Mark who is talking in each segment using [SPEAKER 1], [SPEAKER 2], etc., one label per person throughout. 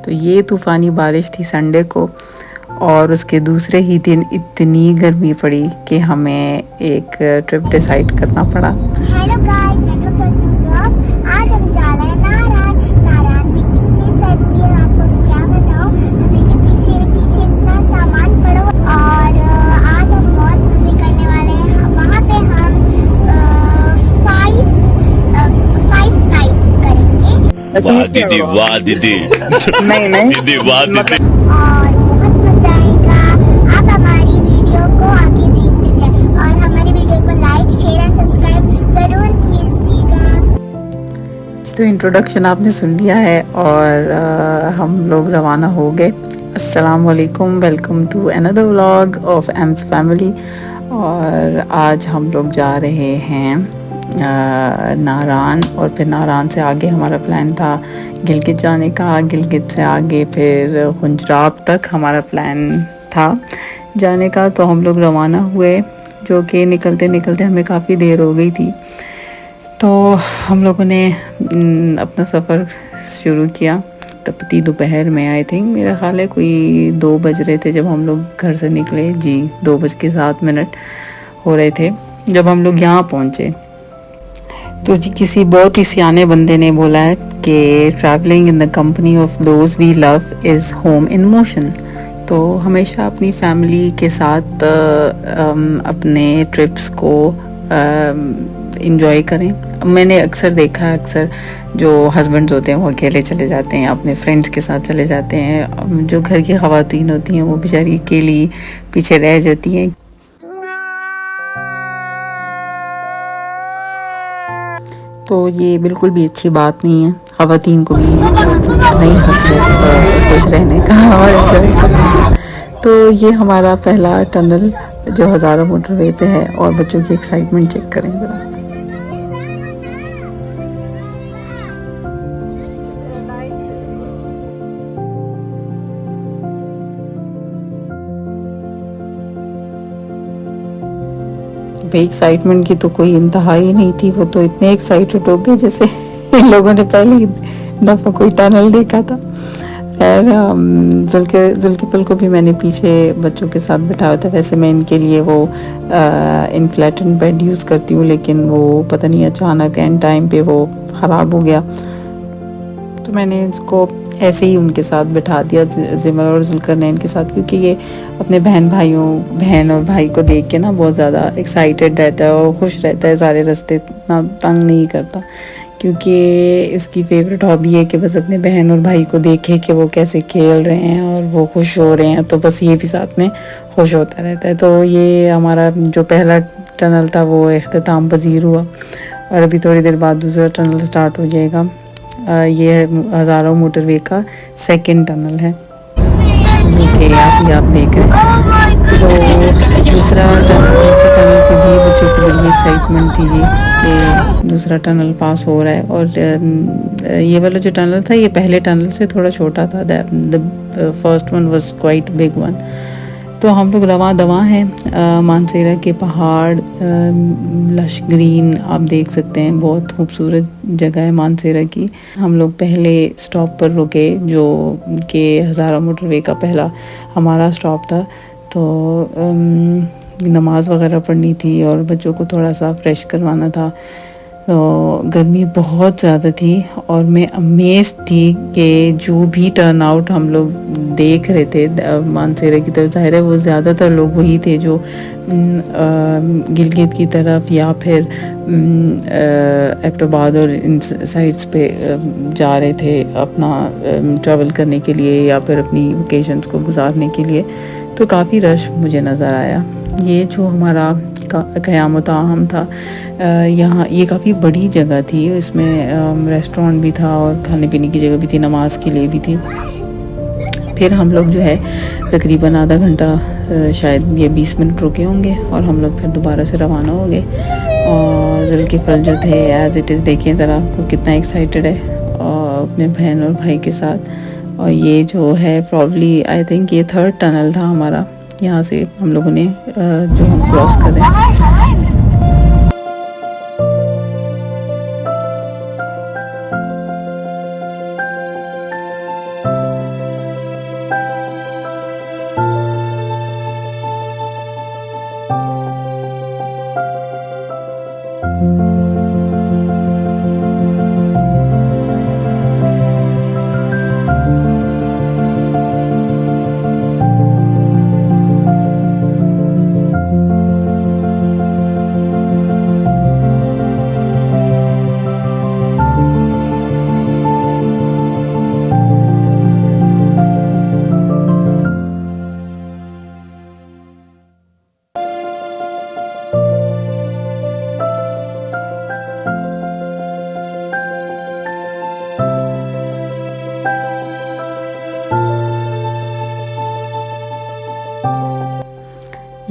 [SPEAKER 1] तो ये तूफ़ानी बारिश थी संडे को, और उसके दूसरे ही दिन इतनी गर्मी पड़ी कि हमें एक ट्रिप डिसाइड करना पड़ा।
[SPEAKER 2] Hello guys, welcome to new blog. आज हम जा रहे हैं नारायण। नारायण में इतनी सर्दी है, आपको क्या बताऊं। हमें के पीछे पीछे इतना सामान पड़ा, और आज हम बहुत मजे करने वाले हैं। वहाँ पे हम 5 नाइट्स करेंगे।
[SPEAKER 3] वाह दीदी, वाह दीदी।
[SPEAKER 1] नहीं
[SPEAKER 3] दीदी वाह दीदी।
[SPEAKER 2] और बहुत मजा आएगा। आप हमारी वीडियो को आगे देखते जाए और हमारी वीडियो को लाइक, शेयर एंड सब्सक्राइब जरूर कीजिएगा।
[SPEAKER 1] तो इंट्रोडक्शन आपने सुन लिया है और हम लोग रवाना हो गए। अस्सलाम वालेकुम, welcome to another vlog of एम्स फैमिली। और आज हम लोग जा रहे हैं नारायण, और फिर नारायण से आगे हमारा प्लान था गिलगित जाने का। गिलगित से आगे फिर खुंजराब तक हमारा प्लान था जाने का। तो हम लोग रवाना हुए, जो कि निकलते निकलते हमें काफ़ी देर हो गई थी। तो हम लोगों ने अपना सफ़र शुरू किया तपती दोपहर में। आई थिंक मेरा ख्याल है कोई 2 बज रहे थे जब हम लोग घर से निकले। जी 2:07 हो रहे थे जब हम लोग यहाँ पहुँचे। तो जी किसी बहुत ही सियाने बंदे ने बोला है कि travelling in the company of those we love is home in motion. तो हमेशा अपनी फैमिली के साथ अपने ट्रिप्स को इंजॉय करें। मैंने अक्सर देखा है, अक्सर जो हस्बैंड्स होते हैं वो अकेले चले जाते हैं, अपने फ्रेंड्स के साथ चले जाते हैं। जो घर की ख़वातीन होती हैं वो बेचारी अकेली पीछे रह जाती हैं। तो ये बिल्कुल भी अच्छी बात नहीं है। ख़वातीन को भी नहीं हक है खुश रहने का और एंजॉय करने का। तो ये हमारा पहला टनल जो हज़ारों मोटरवे पे है, और बच्चों की एक्साइटमेंट चेक करें ज़रा। भाई एक्साइटमेंट की तो कोई इंतहा ही नहीं थी। वो तो इतने एक्साइटेड हो गए जैसे इन लोगों ने पहली दफ़ा कोई टनल देखा था। खैर जुल्किफल को भी मैंने पीछे बच्चों के साथ बिठाया था। वैसे मैं इनके लिए वो इनफ्लेटेड बेड यूज़ करती हूँ, लेकिन वो पता नहीं अचानक एंड टाइम पे वो ख़राब हो गया, तो मैंने इसको ऐसे ही उनके साथ बिठा दिया, ज़िमर और जुल्करनैन के साथ, क्योंकि ये अपने बहन और भाई को देख के ना बहुत ज़्यादा एक्साइटेड रहता है और खुश रहता है सारे रास्ते, इतना तंग नहीं करता। क्योंकि इसकी फेवरेट हॉबी है कि बस अपने बहन और भाई को देखे कि वो कैसे खेल रहे हैं और वो खुश हो रहे हैं, तो बस ये भी साथ में खुश होता रहता है। तो ये हमारा जो पहला टनल था वो इख्तिताम पज़ीर हुआ, और अभी थोड़ी देर बाद दूसरा टनल स्टार्ट हो जाएगा। ये हज़ारों मोटरवे का सेकंड टनल है, जो कि आप देख रहे हैं। तो दूसरा टनल पे भी बच्चों को बड़ी एक्साइटमेंट थी जी कि दूसरा टनल पास हो रहा है। और ये वाला जो टनल था ये पहले टनल से थोड़ा छोटा था। The first one was quite big one. तो हम लोग रवा दवा हैं। मानसेरा के पहाड़ लश ग्रीन आप देख सकते हैं, बहुत खूबसूरत जगह है मानसेरा की। हम लोग पहले स्टॉप पर रुके जो कि हज़ारा मोटरवे का पहला हमारा स्टॉप था। तो नमाज़ वगैरह पढ़नी थी और बच्चों को थोड़ा सा फ्रेश करवाना था। तो गर्मी बहुत ज़्यादा थी और मैं अमेज़ थी कि जो भी टर्न आउट हम लोग देख रहे थे मानसेरा की तरफ, ज़ाहिर है वो ज़्यादातर लोग वही थे जो गिलगित की तरफ या फिर एबटाबाद और इन साइड्स पे जा रहे थे अपना ट्रैवल करने के लिए या फिर अपनी वेकेशंस को गुजारने के लिए। तो काफ़ी रश मुझे नज़र आया। ये जो हमारा क़यामत आम था, यहाँ ये काफ़ी बड़ी जगह थी। इसमें रेस्टोरेंट भी था और खाने पीने की जगह भी थी, नमाज के लिए भी थी। फिर हम लोग जो है तकरीबन आधा घंटा शायद ये 20 मिनट रुके होंगे और हम लोग फिर दोबारा से रवाना हो गए। और जुल्किफल जो थे एज़ इट इज़ देखिए ज़रा वो कितना एक्साइटेड है और अपने बहन और भाई के साथ। और ये जो है प्रॉब्ली आई थिंक ये 3rd टनल था हमारा, यहाँ से हम लोगों ने जो हम क्रॉस कर रहे हैं।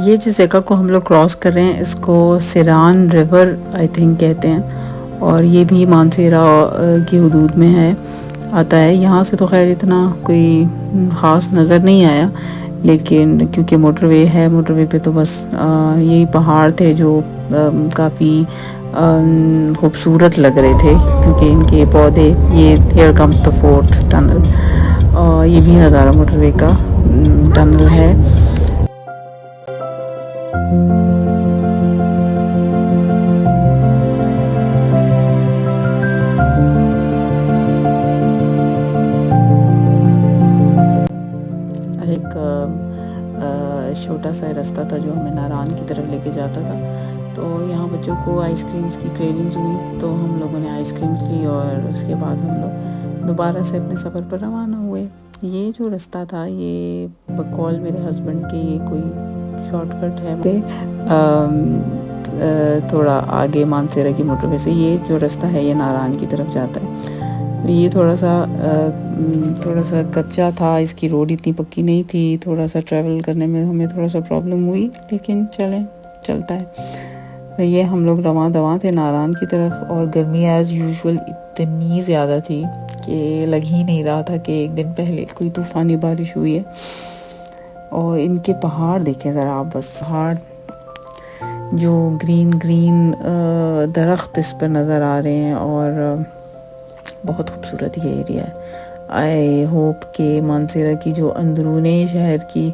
[SPEAKER 1] ये जिस जगह को हम लोग क्रॉस कर रहे हैं इसको सिरान रिवर आई थिंक कहते हैं, और ये भी मानसेरा की हदूद में है, आता है। यहाँ से तो खैर इतना कोई ख़ास नज़र नहीं आया, लेकिन क्योंकि मोटरवे है, मोटरवे पे तो बस यही पहाड़ थे जो काफ़ी खूबसूरत लग रहे थे, क्योंकि इनके पौधे। ये here comes the fourth tunnel, ये भी हज़ारा मोटरवे का टनल है। छोटा सा रास्ता था जो हमें नारान की तरफ लेके जाता था। तो यहाँ बच्चों को आइसक्रीम्स की क्रेविंग्स हुई, तो हम लोगों ने आइसक्रीम्स ली और उसके बाद हम लोग दोबारा से अपने सफ़र पर रवाना हुए। ये जो रास्ता था ये बकौल मेरे हस्बैंड के ये कोई शॉर्टकट है, थोड़ा आगे मानसेरा की मोटरवे से ये जो रास्ता है ये नारान की तरफ जाता है। तो ये थोड़ा सा कच्चा था, इसकी रोड इतनी पक्की नहीं थी, थोड़ा सा ट्रैवल करने में हमें थोड़ा सा प्रॉब्लम हुई, लेकिन चलता है। तो ये हम लोग रवां दवां थे नारान की तरफ, और गर्मी एज़ यूजुअल इतनी ज़्यादा थी कि लग ही नहीं रहा था कि एक दिन पहले कोई तूफ़ानी बारिश हुई है। और इनके पहाड़ देखें ज़रा आप, बस पहाड़ जो ग्रीन दरख्त इस पर नज़र आ रहे हैं, और बहुत खूबसूरत ये एरिया है। आई होप कि मानसेरा की जो अंदरूनी शहर की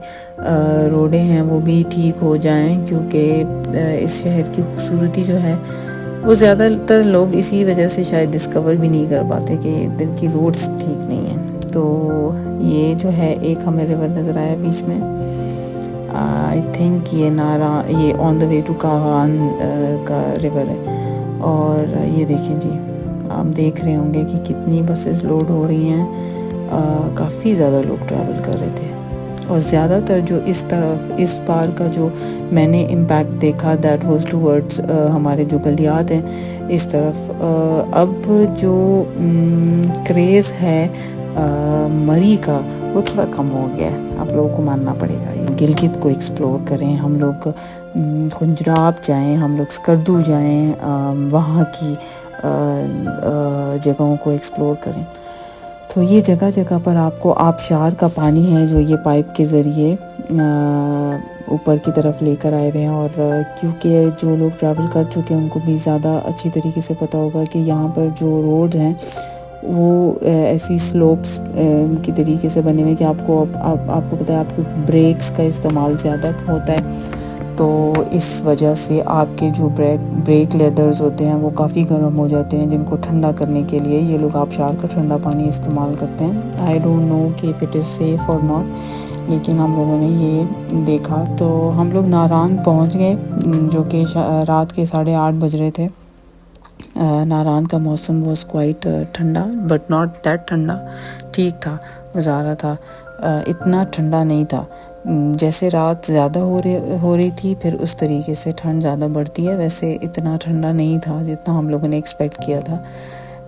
[SPEAKER 1] रोडें हैं वो भी ठीक हो जाएं, क्योंकि इस शहर की खूबसूरती जो है वो ज़्यादातर लोग इसी वजह से शायद डिस्कवर भी नहीं कर पाते कि इधर की रोड्स ठीक नहीं हैं। तो ये जो है एक हमें रिवर नज़र आया बीच में, आई थिंक ये ऑन द वे टू कावान का रिवर है। और ये देखें जी, आप देख रहे होंगे कि कितनी बसेस लोड हो रही हैं, काफ़ी ज़्यादा लोग ट्रैवल कर रहे थे। और ज़्यादातर जो इस तरफ इस पार का जो मैंने इम्पैक्ट देखा दैट वाज टूवर्ड्स हमारे जो गलियात हैं इस तरफ। अब जो क्रेज़ है मरी का वो थोड़ा कम हो गया है, आप लोगों को मानना पड़ेगा। गिलगित को एक्सप्लोर करें, हम लोग खुंजराब जाएं, हम लोग स्कर्दू जाएं, वहाँ की जगहों को एक्सप्लोर करें। तो ये जगह जगह पर आपको आबशार का पानी है जो ये पाइप के ज़रिए ऊपर की तरफ लेकर आए हुए हैं। और क्योंकि जो लोग ट्रैवल कर चुके हैं उनको भी ज़्यादा अच्छी तरीके से पता होगा कि यहाँ पर जो रोड्स हैं वो ऐसी स्लोप्स की तरीके से बने हुए कि आपको पता है आपके ब्रेक्स का इस्तेमाल ज़्यादा होता है, तो इस वजह से आपके जो ब्रेक लेदर्स होते हैं वो काफ़ी गर्म हो जाते हैं, जिनको ठंडा करने के लिए ये लोग आबशार का ठंडा पानी इस्तेमाल करते हैं। आई डोंट नो कि इफ़ इट इज़ सेफ़ और नॉट, लेकिन हम लोगों ने ये देखा। तो हम लोग नारान पहुंच गए, जो कि रात के 8:30 बज रहे थे। नारान का मौसम वॉज क्वाइट ठंडा, बट नॉट दैट ठंडा, ठीक था, गुजारा था। इतना ठंडा नहीं था, जैसे रात ज़्यादा हो रही थी फिर उस तरीके से ठंड ज़्यादा बढ़ती है, वैसे इतना ठंडा नहीं था जितना हम लोगों ने एक्सपेक्ट किया था।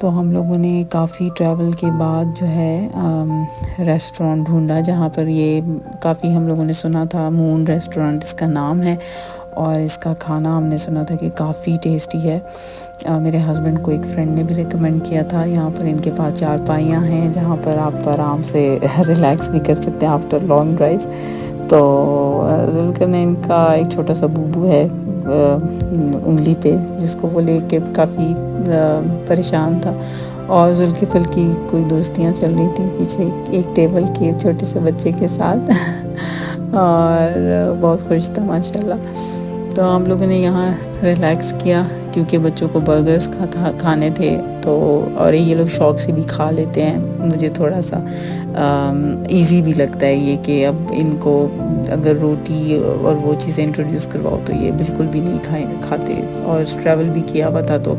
[SPEAKER 1] तो हम लोगों ने काफ़ी ट्रैवल के बाद जो है रेस्टोरेंट ढूंढा, जहाँ पर ये काफ़ी हम लोगों ने सुना था, मून रेस्टोरेंट इसका नाम है, और इसका खाना हमने सुना था कि काफ़ी टेस्टी है। मेरे हस्बैंड को एक फ्रेंड ने भी रिकमेंड किया था। यहाँ पर इनके पास 4 पाइयाँ हैं जहाँ पर आप आराम से रिलैक्स भी कर सकते हैं आफ्टर लॉन्ग ड्राइव। तो जुल्कर ने इनका एक छोटा सा बूबू है उंगली पे, जिसको वो लेके काफ़ी परेशान था, और जुल्किफल की कोई दोस्तियाँ चल रही थी पीछे एक टेबल के छोटे से बच्चे के साथ और बहुत खुश था माशाल्लाह। तो हम लोगों ने यहाँ रिलैक्स किया क्योंकि बच्चों को बर्गर्स खाने थे, तो और ये लोग शौक़ से भी खा लेते हैं। मुझे थोड़ा सा इजी भी लगता है ये कि अब इनको अगर रोटी और वो चीज़ें इंट्रोड्यूस करवाओ तो ये बिल्कुल भी नहीं खाते। और ट्रैवल भी किया हुआ था तो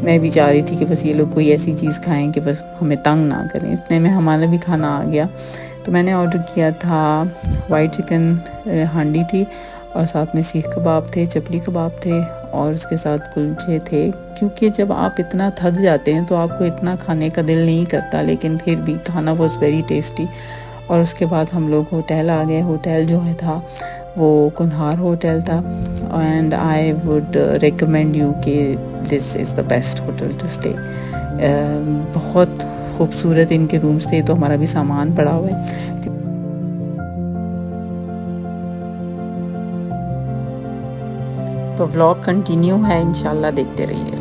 [SPEAKER 1] मैं भी चाह रही थी कि बस ये लोग कोई ऐसी चीज़ खाएं कि बस हमें तंग ना करें। इतने में हमारा भी खाना आ गया। तो मैंने ऑर्डर किया था वाइट चिकन हांडी थी, और साथ में सीख कबाब थे, चपली कबाब थे, और उसके साथ कुलचे थे। क्योंकि जब आप इतना थक जाते हैं तो आपको इतना खाने का दिल नहीं करता, लेकिन फिर भी खाना वॉज वेरी टेस्टी। और उसके बाद हम लोग होटल आ गए। होटल जो है था वो कुनहार होटल था and I would recommend you कि this is the best hotel to stay. बहुत खूबसूरत इनके रूम्स थे, तो हमारा भी सामान पड़ा हुआ है। तो व्लॉग कंटिन्यू है, इंशाल्लाह देखते रहिए।